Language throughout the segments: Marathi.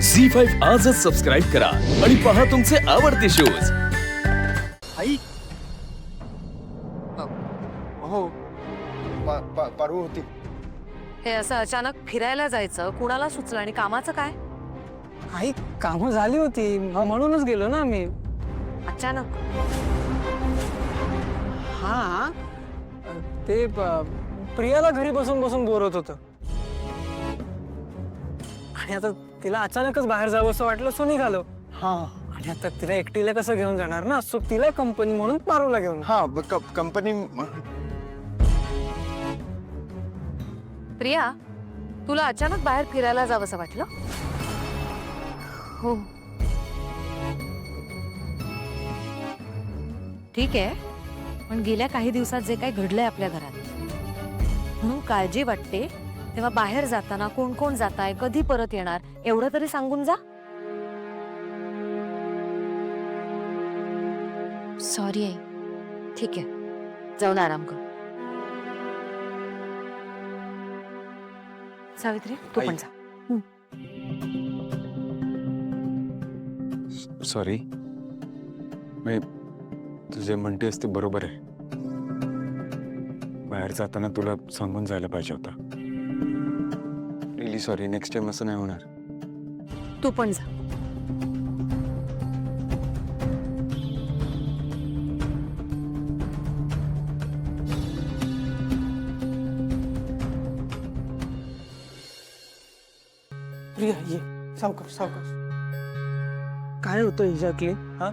झी5 आजच सबस्क्राईब करा आणि पहा तुमचे आवडते शोज। आई हो पारू होती। हे असं अचानक फिरायला जायचं कुणाला सुचलं आणि कामाचं काय? आई कामं झाली होती म्हणूनच गेलो ना आम्ही। अचानक हा ते प्रियाला घरी बसून बसून बोर होत होतं आणि आता तिला अचानकच बाहेर जावं असं वाटलं सो निघालो। हा आणि आता तिला एकटीला कसं घेऊन जाणार ना, सो तिला कंपनी म्हणून पारूला घेऊन। हा कंपनी। प्रिया, तुला अचानक बाहेर फिरायला जावंसं वाटलं? हो ठीक आहे, पण गेल्या काही दिवसात जे काही घडलंय आपल्या घरात म्हणून काळजी वाटते, तेव्हा बाहेर जाताना कोण कोण जाताय, कधी परत येणार एवढं तरी सांगून जा। सॉरी आई, ठीक आहे जाऊन आराम कर। सावित्री तू पण जा। सॉरी, मी तुझे म्हणतेस ते बरोबर आहे। बाहेर जाताना तुला सांगून जायला पाहिजे होता। रिअली सॉरी, नेक्स्ट टाइम असं नाही होणार। तू पण जा। प्रिया ये, सावकाश सावकाश। काय होतं एक्झॅक्टली? हा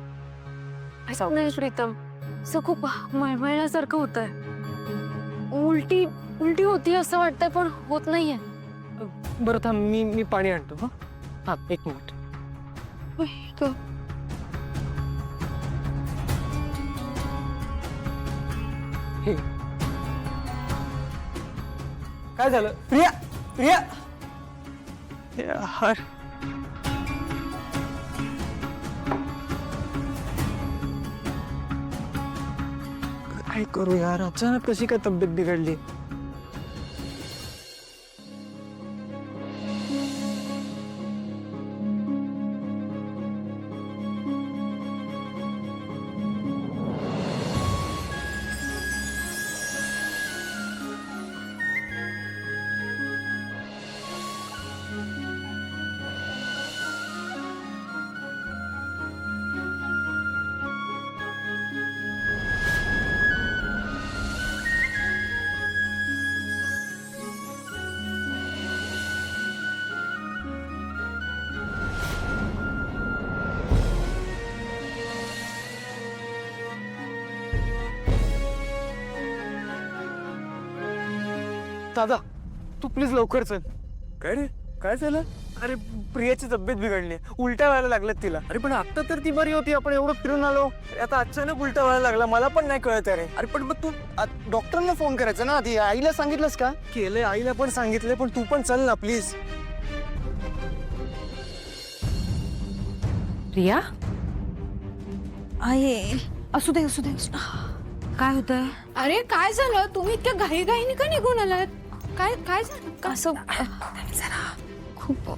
नाही प्रीतम, असं खूप मळमळल्यासारखं होतंय। उलटी उलटी होती असं वाटतंय पण होत नाहीये। बरं थांब, मी पाणी आणतो। हा हा एक मिनिट। हे काय झालं? प्रिया प्रिया यार, काय करू यार, अचानक कशी काय तब्येत बिघडली? दादा तू प्लीज लवकर चल। काय रे, काय झालं? अरे प्रियाची तब्येत बिघडली, उलट्या व्हायला लागल्यात तिला। अरे पण आता तर ती बरी होती, आपण एवढं फिरून आलो। अरे आता अचानक उलट्या व्हायला लागला, मला पण नाही कळत रे। अरे पण मग तू डॉक्टरांना फोन करायचा ना आधी, आईला सांगितलंस का? केलंय, आईला पण सांगितलंय, पण तू पण चल ना प्लीज। प्रिया आहे, असू दे असू दे। काय होतंय? अरे काय झालं? तुम्ही इतक्या घाईघाईने का निघून आलात? काय काय झालं? असं खूप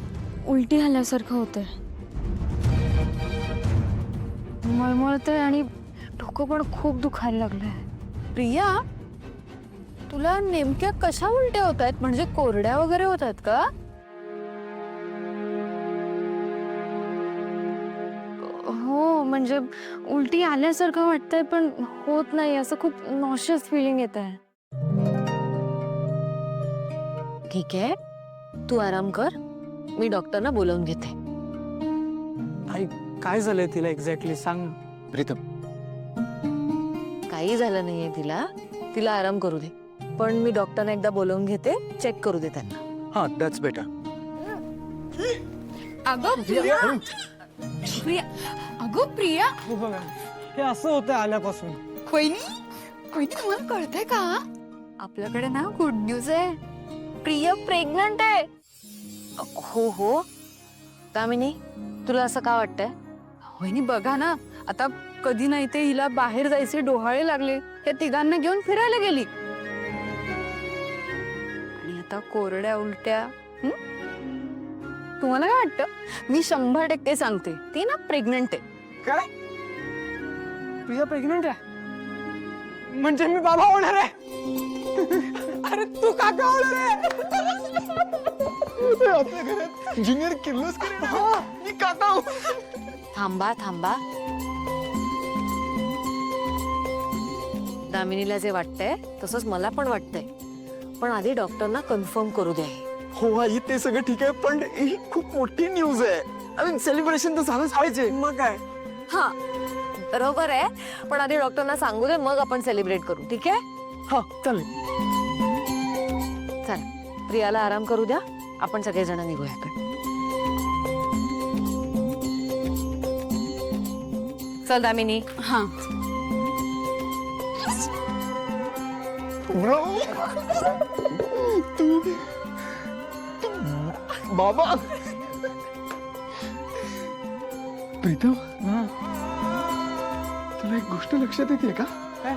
उलटी आल्यासारखं होतंय, मळमळतंय आणि डोकं पण खूप दुखायला लागलंय। प्रिया, तुला नेमक्या कशा उलट्या होत आहेत? म्हणजे कोरड्या वगैरे होत आहेत का? हो म्हणजे उलटी आल्यासारखं वाटतंय पण होत नाही, असं खूप नॉशियस फिलिंग येत आहे। ठीक आहे तू आराम कर, मी डॉक्टरना बोलावून घेते। आई काय झालंय तिला एक्झॅक्टली सांग। प्रीतम, काही झालं नाहीये तिला, तिला आराम करू दे। पण मी डॉक्टरना एकदा बोलावून घेते, चेक करू दे त्यांना। हा दॅट्स बेटर। अगं प्रिया, प्रिया, अगं प्रिया, हे बघा, हे असं होतं आल्यापासून। वहिनी, वहिनी तुम्हाला कळतंय का? आपल्याकडे ना गुड न्यूज आहे, प्रिया प्रेग्नंट आहे। हो हो दामिनी, तुला असं का वाटतंय? वहिनी बघा ना, आता कधी नाही ते हिला बाहेर जायचे डोहाळे लागले, त्या तिघांना घेऊन फिरायला गेली आणि आता कोरड्या उलट्या। तुम्हाला काय वाटतं? मी 100% सांगते, ती ना प्रेग्नंट आहे. काय प्रिया प्रेग्नेंट आहे म्हणजे मी बाबा होणार आहे. अरे तू काका होणार आहे. आपल्या घरात ज्युनियर किर्लोस्कर मी काका. थांबा थांबा. दामिनीला जे वाटतंय तसंच मला पण वाटतंय, पण आधी डॉक्टरना कन्फर्म करू द्या. हो आई ते सगळं ठीक आहे, पण ही खूप मोठी न्यूज आहे. आय मीन सेलिब्रेशन तर झालंच पाहिजे. मग काय हा बरोबर आहे, पण आधी डॉक्टरना सांगू दे, मग आपण सेलिब्रेट करू. ठीक आहे? हा चालेल. चला प्रियाला आराम करू द्या, आपण सगळेजण निघूया इकडे. चल दामिनी. हा बाबा प्रीतम, तुला एक गोष्ट लक्षात येते का? काय?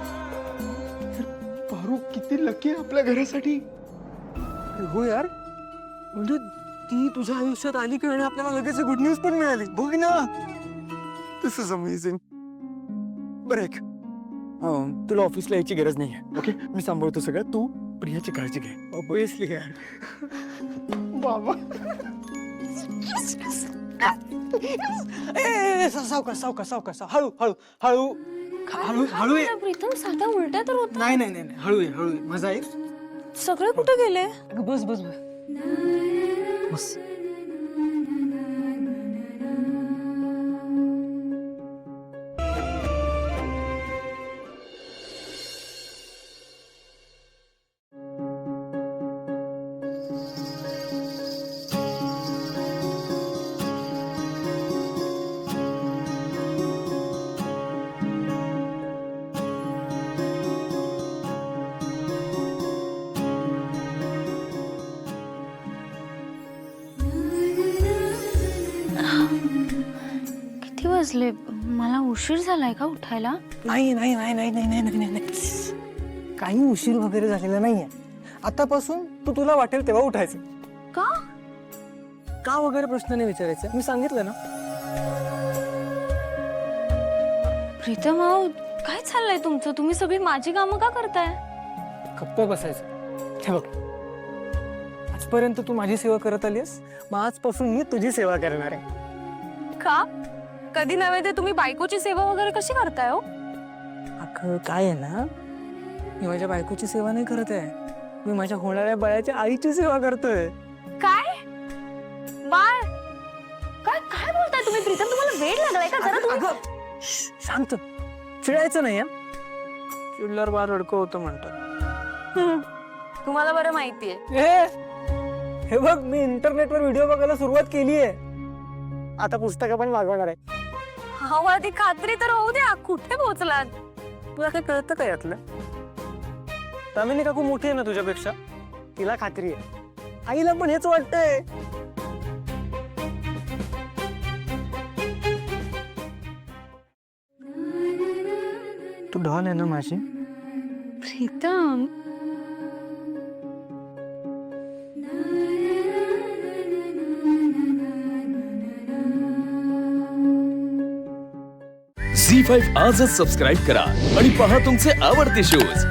पारू किती लकी आहे आपल्या घरासाठी. हो यार, म्हणजे ती तुझ्या आयुष्यात आली की आणि आपल्याला लगेच गुड न्यूज पण मिळाली. बघ ना, दिस इज अमेझिंग. बरं एक तुला ऑफिसला यायची गरज नाही आहे. ओके, मी सांभाळतो सगळं, तू प्रियाची काळजी घे. ऑब्विसली यार. बाबा सावकाश सावकाश सावकाश, हळू हळू हळू हळू हळू ये. प्रीतम साधा उलट्या तर होत नाही नाही नाही नाही, हळू ये हळू ये. माझा ऐक. सगळे कुठे गेले? अगं बस बस बस बस. किती वाजले? मला उशीर झालाय का उठायला? नाही नाही नाही नाही नाही नाही नाही नाही, काही उशीर वगैरे झालेला नाहीये. आतापासून तू तुला वाटेल तेव्हा उठायचं. का? का वगैरे प्रश्न नाही विचारायचा, मी सांगितलं ना. प्रीतम अहो, काय चाललंय तुमचं? तुम्ही सगळी माझी कामं का करताय? गप्प बसायचं. हे बघ, आजपर्यंत तू माझी सेवा करत आलीस, मग आजपासून मी तुझी सेवा करणार आहे. का? कधी नव्हे ते तुम्ही बायकोची सेवा वगैरे कशी करताय हो? अगं काय आहे ना, मी माझ्या बायकोची सेवा नाही करत आहे, मी माझ्या होणाऱ्या बाळाच्या आईची सेवा करतोय. काय? बाळ? काय काय बोलताय तुम्ही प्रीतम? तुम्हाला वेळ लागलाय का? जरा तुम्ही अगं, शांत, चिडायचं नाही. चिडल्यावर बाळ रडकं होतं म्हणतात. तुम्हाला बरं माहितीये. हे बघ, मी इंटरनेटवर व्हिडिओ बघायला सुरुवात केली आहे. आता पुस्तकं पण मागवणार आहे. हवा ती खात्री तर होऊ द्या. कुठे पोहोचलात? तुला काय कळतं का यातलं? दामिनी काकू मोठी आहे ना तुझ्यापेक्षा, तिला खात्री आहे. आईला पण हेच वाटतंय. तू डॉल आहे ना माझी. प्रीतम झी5 आजच सबस्क्राईब करा आणि पहा तुमचे आवडते शोज